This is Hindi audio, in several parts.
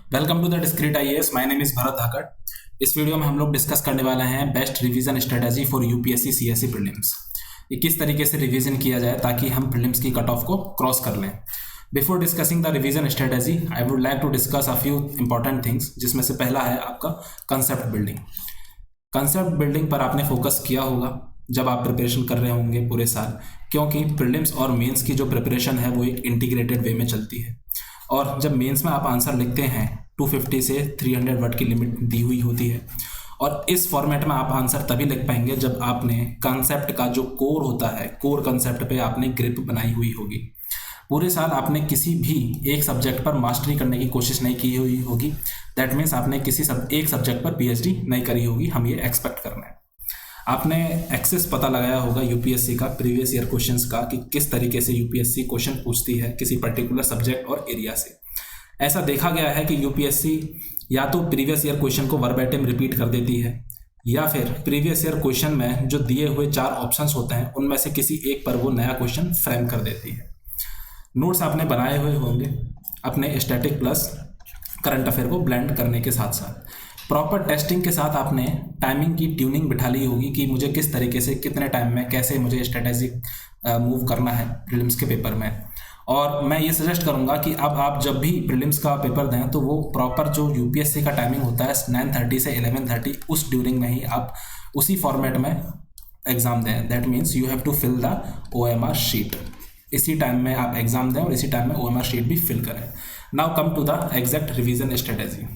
Welcome to the Discrete IAS. My name is Bharat Dhakad. इस वीडियो में हम लोग डिस्कस करने वाले हैं best revision strategy for UPSC CSC prelims. ये किस तरीके से रिवीजन किया जाए ताकि हम प्रीलिम्स की कट ऑफ को क्रॉस कर लें। Before discussing the revision strategy I would like to discuss a few important things, जिसमें से पहला है आपका कंसेप्ट बिल्डिंग। कंसेप्ट बिल्डिंग पर आपने फोकस किया होगा जब आप प्रिपरेशन कर रहे होंगे पूरे साल, क्योंकि प्रीलिम्स और मेंस की जो प्रिपरेशन है वो एक इंटीग्रेटेड वे में चलती है। और जब मेंस में आप आंसर लिखते हैं 250 से 300 वर्ड की लिमिट दी हुई होती है, और इस फॉर्मेट में आप आंसर तभी लिख पाएंगे जब आपने कंसेप्ट का जो कोर होता है, कोर कंसेप्ट पे आपने ग्रिप बनाई हुई होगी। पूरे साल आपने किसी भी एक सब्जेक्ट पर मास्टरी करने की कोशिश नहीं की हुई होगी। दैट मीन्स आपने एक सब्जेक्ट पर पीएचडी नहीं करी होगी, हम ये एक्सपेक्ट कर रहे हैं। आपने एक्सेस पता लगाया होगा यूपीएससी का प्रीवियस ईयर क्वेश्चंस का कि किस तरीके से यूपीएससी क्वेश्चन पूछती है किसी पर्टिकुलर सब्जेक्ट और एरिया से। ऐसा देखा गया है कि यूपीएससी या तो प्रीवियस ईयर क्वेश्चन को वर्बैटिम रिपीट कर देती है, या फिर प्रीवियस ईयर क्वेश्चन में जो दिए हुए 4 ऑप्शंस होते हैं उनमें से किसी एक पर वो नया क्वेश्चन फ्रेम कर देती है। नोट्स आपने बनाए हुए होंगे अपने स्टैटिक प्लस करंट अफेयर को ब्लेंड करने के साथ साथ। प्रॉपर टेस्टिंग के साथ आपने टाइमिंग की ट्यूनिंग बिठा ली होगी कि मुझे किस तरीके से कितने टाइम में कैसे मुझे स्ट्रेटेजिक मूव करना है प्रीलिम्स के पेपर में। और मैं ये सजेस्ट करूंगा कि अब आप जब भी प्रीलिम्स का पेपर दें तो वो प्रॉपर जो यूपीएससी का टाइमिंग होता है 9:30 से 11:30, उस ड्यूरिंग में ही आप उसी फॉर्मेट में एग्जाम दें। That means you have to fill the OMR sheet. इसी टाइम में आप एग्जाम दें और इसी टाइम में OMR शीट भी फिल करें। Now come to the exact revision strategy.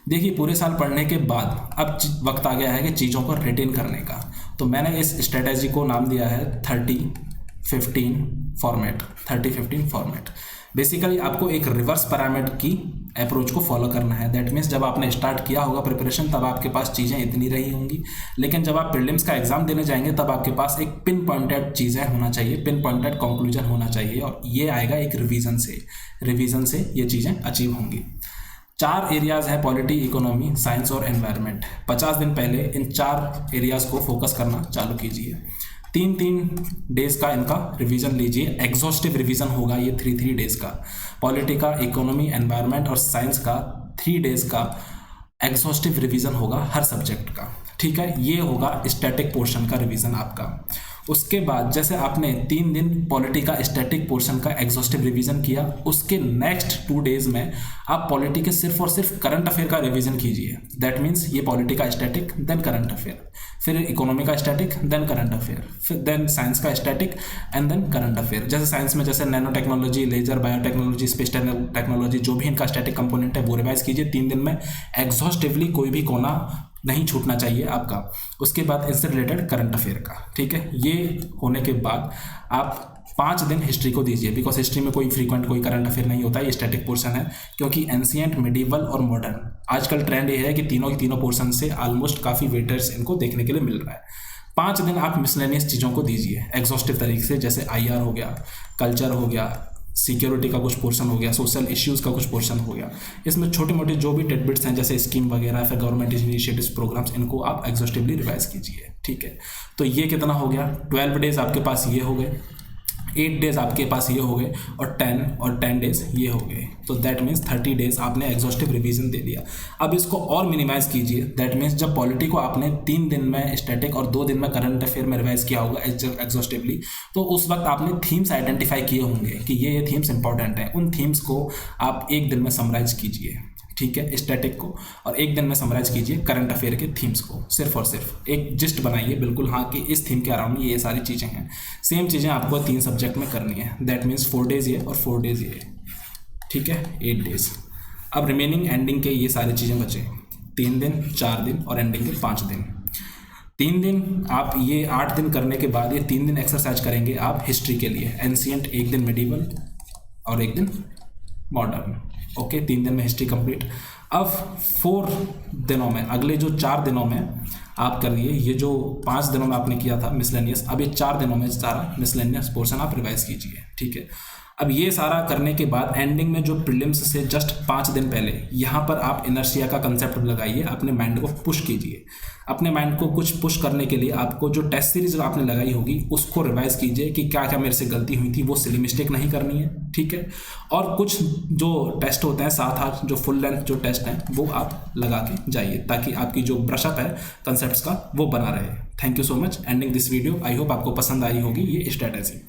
देखिए, पूरे साल पढ़ने के बाद अब वक्त आ गया है कि चीज़ों को रिटेन करने का। तो मैंने इस स्ट्रेटेजी को नाम दिया है 30-15 फॉर्मेट। 30-15 फॉर्मेट बेसिकली आपको एक रिवर्स पिरामिड की अप्रोच को फॉलो करना है। दैट मीन्स जब आपने स्टार्ट किया होगा प्रिपरेशन तब आपके पास चीज़ें इतनी रही होंगी, लेकिन जब आप प्रीलिम्स का एग्जाम देने जाएंगे तब आपके पास एक पिन पॉइंटेड चीज़ें होना चाहिए, पिन पॉइंटेड कंक्लूजन होना चाहिए, और ये आएगा एक रिवीजन से ये चीज़ें अचीव होंगी। 4 एरियाज़ हैं, पॉलिटी, इकोनॉमी, साइंस और एनवायरनमेंट। 50 दिन पहले इन 4 एरियाज़ को फोकस करना चालू कीजिए। 3 डेज का इनका रिवीजन लीजिए। एग्जॉस्टिव रिवीजन होगा ये 3 डेज का। पॉलिटी का, इकोनॉमी, एनवायरनमेंट और साइंस का 3 डेज का एग्जॉस्टिव रिवीजन होगा हर सब्जेक्ट का। ठीक है, ये होगा स्टैटिक पोर्शन का रिवीजन आपका। उसके बाद जैसे आपने 3 दिन पॉलिटी का स्टैटिक पोर्शन का एग्जॉस्टिव रिवीजन किया, उसके नेक्स्ट 2 डेज में आप पॉलिटी के सिर्फ और सिर्फ करंट अफेयर का रिवीजन कीजिए। दैट मीन्स ये पॉलिटी का स्टैटिक, देन करंट अफेयर, फिर इकोनॉमी का स्टैटिक, देन करंट अफेयर, फिर देन साइंस का static and then current affair. जैसे साइंस में जैसे nano technology, laser, biotechnology, space technology, जो भी इनका स्टैटिक कंपोनेंट है वो रिवाइज कीजिए 3 दिन में। एग्जॉस्टिवली कोई भी कोना नहीं छूटना चाहिए आपका। उसके बाद इससे रिलेटेड करंट अफेयर का। ठीक है, ये होने के बाद आप 5 दिन हिस्ट्री को दीजिए, बिकॉज हिस्ट्री में कोई फ्रीक्वेंट कोई करंट अफेयर नहीं होता है, ये स्टैटिक पोर्शन है। क्योंकि एंशिएंट, मिडिवल और मॉडर्न आजकल ट्रेंड ये है कि तीनों के तीनों पोर्शन से ऑलमोस्ट काफ़ी वेटर्स इनको देखने के लिए मिल रहा है। 5 दिन आप मिसलेनियस चीज़ों को दीजिए एग्जॉस्टिव तरीके से, जैसे IR हो गया, कल्चर हो गया, सिक्योरिटी का कुछ पोर्शन हो गया, सोशल इश्यूज़ का कुछ पोर्शन हो गया। इसमें छोटे मोटे जो भी टिडबिट्स हैं जैसे स्कीम वगैरह, फिर गवर्नमेंट इनिशिएटिव्स, प्रोग्राम्स, इनको आप एग्जॉस्टिवली रिवाइज कीजिए। ठीक है, तो ये कितना हो गया? 12 डेज आपके पास ये हो गए, 8 डेज आपके पास ये हो गए, और 10 डेज ये हो गए। तो दैट मीन्स 30 डेज आपने एग्जॉस्टिव रिवीजन दे दिया। अब इसको और मिनिमाइज कीजिए। दैट मीन्स जब पॉलिटी को आपने 3 दिन में स्टैटिक और 2 दिन में करंट अफेयर में रिवाइज किया होगा एग्जॉस्टिवली, तो उस वक्त आपने थीम्स आइडेंटिफाई किए होंगे कि ये थीम्स इंपॉर्टेंट हैं। उन थीम्स को आप 1 दिन में समराइज कीजिए। ठीक है, स्टैटिक को, और 1 दिन में समराइज कीजिए करंट अफेयर के थीम्स को। सिर्फ और सिर्फ एक जिस्ट बनाइए बिल्कुल, हाँ, कि इस थीम के अराउंड ये सारी चीज़ें हैं। सेम चीज़ें आपको 3 सब्जेक्ट में करनी है। दैट मीन्स 4 डेज ये और 4 डेज ये। ठीक है, 8 डेज। अब रिमेनिंग एंडिंग के ये सारी चीज़ें बचे, 3 दिन, 4 दिन और एंडिंग के 5 दिन। 3 दिन आप ये 8 दिन करने के बाद ये 3 दिन एक्सरसाइज करेंगे आप हिस्ट्री के लिए। एंशिएंट 1 दिन, मिडिवल और 1 दिन मॉडर्न। ओके, 3 दिन में हिस्ट्री कंप्लीट। अब 4 दिनों में, अगले जो 4 दिनों में आप करिए ये जो 5 दिनों में आपने किया था मिसलेनियस, अब ये 4 दिनों में सारा मिसलेनियस पोर्शन आप रिवाइज कीजिए। ठीक है, अब ये सारा करने के बाद एंडिंग में जो प्रीलिम्स से जस्ट 5 दिन पहले यहाँ पर आप इनर्शिया का कंसेप्ट लगाइए, अपने माइंड को पुश कीजिए। अपने माइंड को कुछ पुश करने के लिए आपको जो टेस्ट सीरीज आपने लगाई होगी उसको रिवाइज कीजिए कि क्या क्या मेरे से गलती हुई थी, वो सिली मिस्टेक नहीं करनी है, ठीक है। और कुछ जो टेस्ट होते हैं 7-8 जो फुल लेंथ जो टेस्ट हैं वो आप लगा के जाइए, ताकि आपकी जो ब्रशअप है कंसेप्ट्स का वो बना रहे। Thank you so much. Ending this video, I hope आपको पसंद आई होगी ये स्ट्रेटेजी।